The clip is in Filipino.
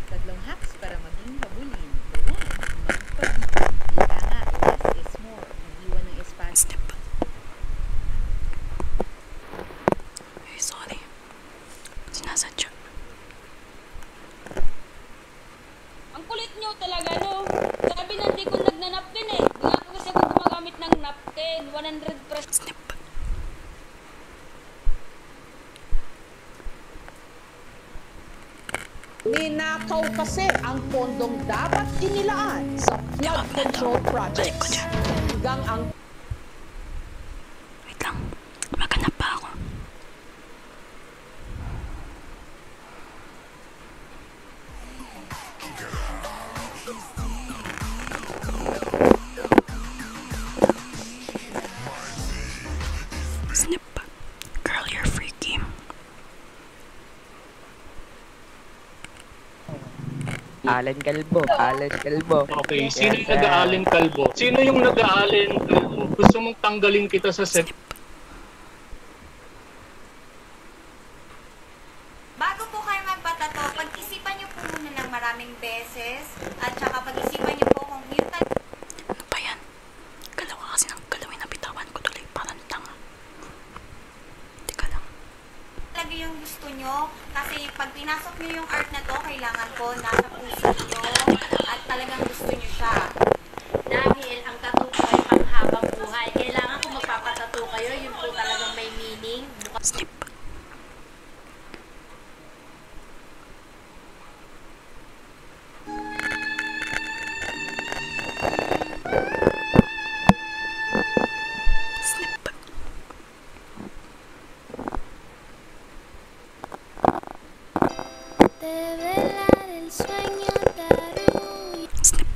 Tatlong hacks para maging mabulin. The one, magpag-ipon. Ika nga, less is more. Mag-iwan ng espasyo. Ay, sorry. Sinasadya. Ang kulit nyo talaga, no? Sabi na hindi ko nagnanapkin eh. Nga ako kasi ako gumagamit ng napkin. 100%. Snip. Ninakaw kasi ang pondong dapat inilaan sa flood control projects. Hanggang ang Wait lang. Maghanap pa ako. Snip. Girl, you're freaky. Allen Calvo. Allen Calvo. Okay, sino Yes, yung nag-aalin kalbo? Sino yung nag-aalin kalbo? Gusto mong tanggalin kita sa set? Bago po kayo magpatato, pag-isipan niyo po muna ng maraming beses at saka pag-isipan niyo po kung yun Ano ba yan? Galaw ka kasi ng galawin na bitawan ko tuloy. Parang tanga. Teka lang. talaga yung gusto niyo. Kasi pag pinasok niyo yung art na to, kailangan po nasa puso niyo at talagang gusto niyo siya. Dahil ang tattoo po ay panghabang buhay. Kailangan kung magpapatattoo kayo, yun po talagang may meaning. Snip. Snip. Develar el sueño Taruy. Snip.